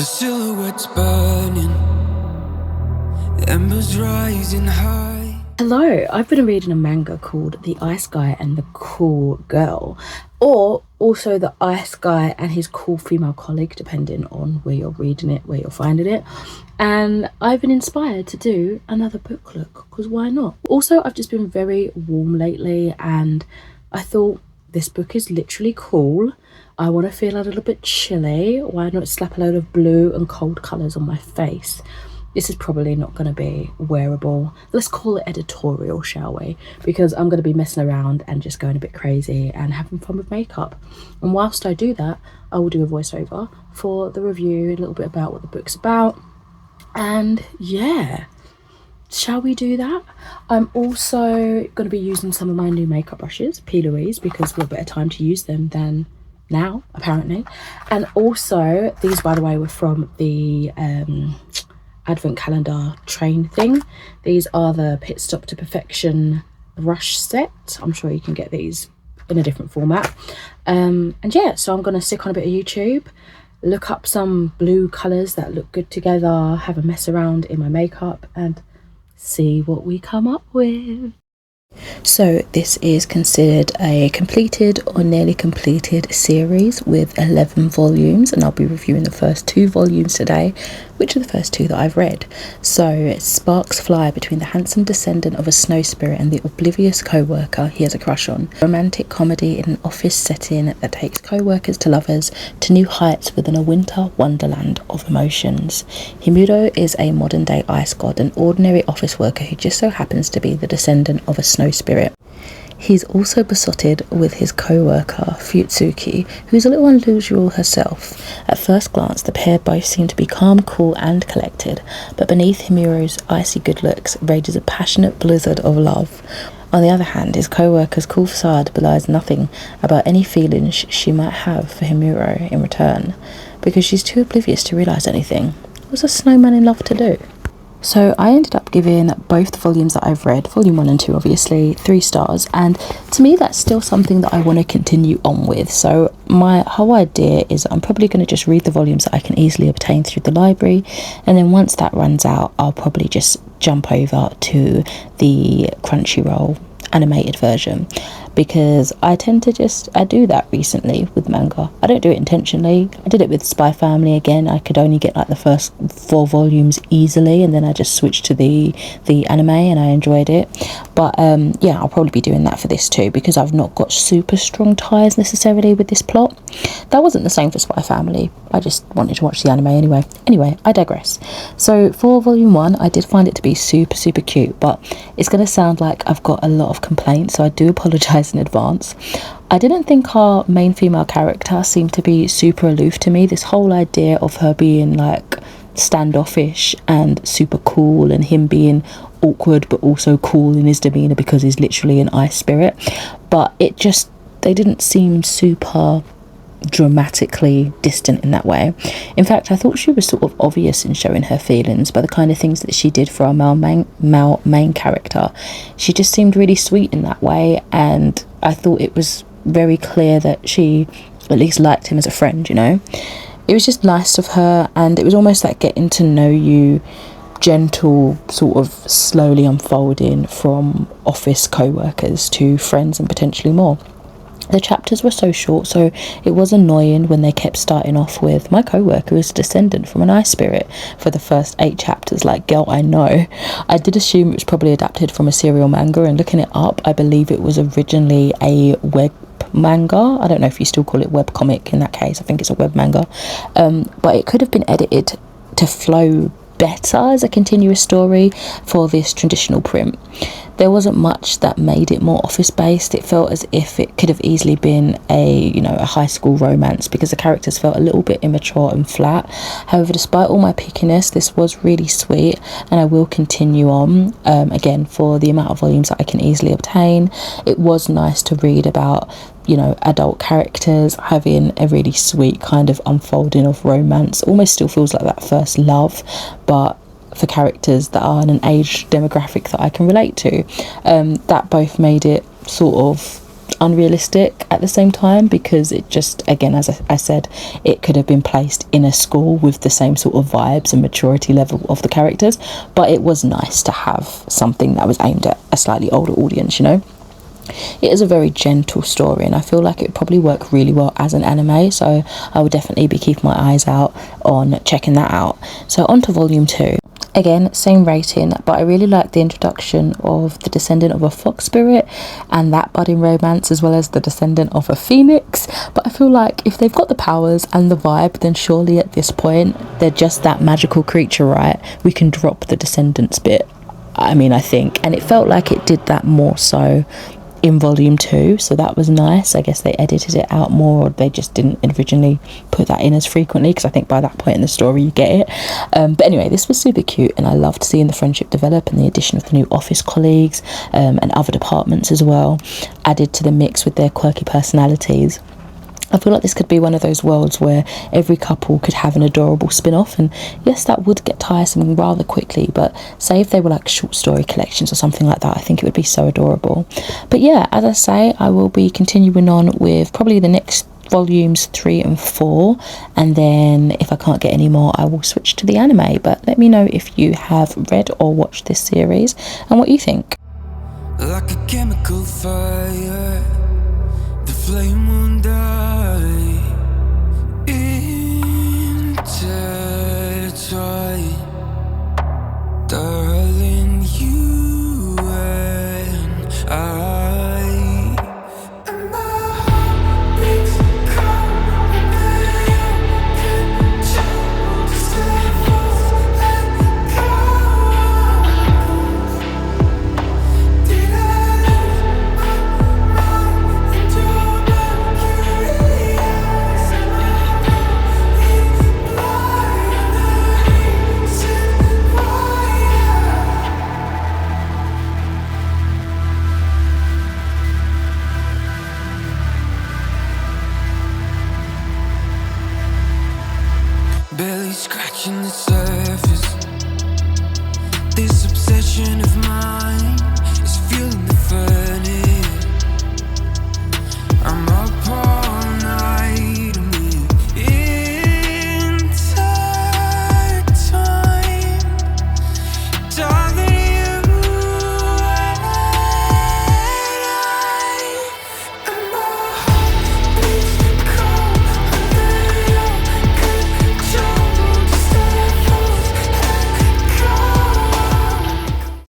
The silhouettes burning, the embers rising high. Hello, I've been reading a manga called The Ice Guy and the Cool Girl, or also The Ice Guy and His Cool Female Colleague, depending on where you're reading it, where you're finding it. And I've been inspired to do another book look, because why not? Also, I've just been very warm lately, and I thought this book is literally cool. I want to feel a little bit chilly. Why not slap a load of blue and cold colours on my face? This is probably not going to be wearable. Let's call it editorial, shall we? Because I'm going to be messing around and just going a bit crazy and having fun with makeup. And whilst I do that, I will do a voiceover for the review, a little bit about what the book's about. And yeah, shall we do that? I'm also going to be using some of my new makeup brushes, P. Louise, because what better time to use them than now, apparently. And also, these, by the way, were from the advent calendar train thing. These are the Pit Stop to Perfection brush set. I'm sure you can get these in a different format. And yeah, so I'm going to stick on a bit of YouTube, look up some blue colours that look good together, have a mess around in my makeup and see what we come up with. So this is considered a completed or nearly completed series with 11 volumes, and I'll be reviewing the first 2 volumes today, which are the first 2 that I've read. So sparks fly between the handsome descendant of a snow spirit and the oblivious co-worker he has a crush on. Romantic comedy in an office setting that takes co-workers to lovers to new heights within a winter wonderland of emotions. Himuro is a modern day ice god, an ordinary office worker who just so happens to be the descendant of a snow spirit. He's also besotted with his co-worker, Futsuki, who's a little unusual herself. At first glance, the pair both seem to be calm, cool and collected, but beneath Himuro's icy good looks rages a passionate blizzard of love. On the other hand, his co-worker's cool facade belies nothing about any feelings she might have for Himuro in return, because she's too oblivious to realise anything. What's a snowman in love to do? So I ended up giving both the volumes that I've read, volume 1 and 2 obviously, 3 stars, and to me that's still something that I want to continue on with. So my whole idea is I'm probably going to just read the volumes that I can easily obtain through the library, and then once that runs out I'll probably just jump over to the Crunchyroll animated version, because I tend to I do that recently with manga. I don't do it intentionally. I did it with Spy Family again. I could only get like the first 4 volumes easily, and then I just switched to the anime and I enjoyed it. But yeah, I'll probably be doing that for this too, because I've not got super strong ties necessarily with this plot. That wasn't the same for Spy Family. I just wanted to watch the anime anyway. Anyway, I digress. So for volume 1, I did find it to be super cute, but it's going to sound like I've got a lot of complaints, so I do apologise in advance. I didn't think our main female character seemed to be super aloof to me. This whole idea of her being like standoffish and super cool, and him being awkward but also cool in his demeanour because he's literally an ice spirit, but they didn't seem super dramatically distant in that way. In fact, I thought she was sort of obvious in showing her feelings by the kind of things that she did for our male main character. She just seemed really sweet in that way, and I thought it was very clear that she at least liked him as a friend, you know. It was just nice of her, and it was almost like getting to know you, gentle, sort of slowly unfolding from office co-workers to friends and potentially more. The chapters were so short, so it was annoying when they kept starting off with my co-worker is a descendant from an ice spirit for the first 8 chapters. Like, girl, I know. I did assume it was probably adapted from a serial manga, and looking it up, I believe it was originally a web manga. I don't know if you still call it web comic in that case. I think it's a web manga, but it could have been edited to flow better as a continuous story for this traditional print. There wasn't much that made it more office based. It felt as if it could have easily been a high school romance, because the characters felt a little bit immature and flat. However, despite all my pickiness, this was really sweet, and I will continue on. Again, for the amount of volumes that I can easily obtain, it was nice to read about adult characters having a really sweet kind of unfolding of romance. Almost still feels like that first love, but for characters that are in an age demographic that I can relate to. That both made it sort of unrealistic at the same time, because it just, again, as I said, it could have been placed in a school with the same sort of vibes and maturity level of the characters. But it was nice to have something that was aimed at a slightly older audience, you know. It is a very gentle story, and I feel like it would probably work really well as an anime, so I would definitely be keeping my eyes out on checking that out. So on to volume 2. Again, same rating, but I really like the introduction of the descendant of a fox spirit and that budding romance, as well as the descendant of a phoenix. But I feel like if they've got the powers and the vibe, then surely at this point they're just that magical creature, right? We can drop the descendants bit, I mean, I think. And it felt like it did that more so in volume 2, so that was nice. I guess they edited it out more, or they just didn't originally put that in as frequently, because I think by that point in the story you get it. But anyway, this was super cute, and I loved seeing the friendship develop, and the addition of the new office colleagues and other departments as well, added to the mix with their quirky personalities. I feel like this could be one of those worlds where every couple could have an adorable spin-off, and yes, that would get tiresome rather quickly, but say if they were like short story collections or something like that, I think it would be so adorable. But yeah, as I say, I will be continuing on with probably the next volumes 3 and 4, and then if I can't get any more, I will switch to the anime. But let me know if you have read or watched this series and what you think. Like a chemical fire, the flame won't die. Intertwine, darling, you and I. And my heart beats calm, and you can choose to let go. Did I lose my mind into mercury eyes? Am I blind the reason why? Barely scratching the surface. This obsession of mine.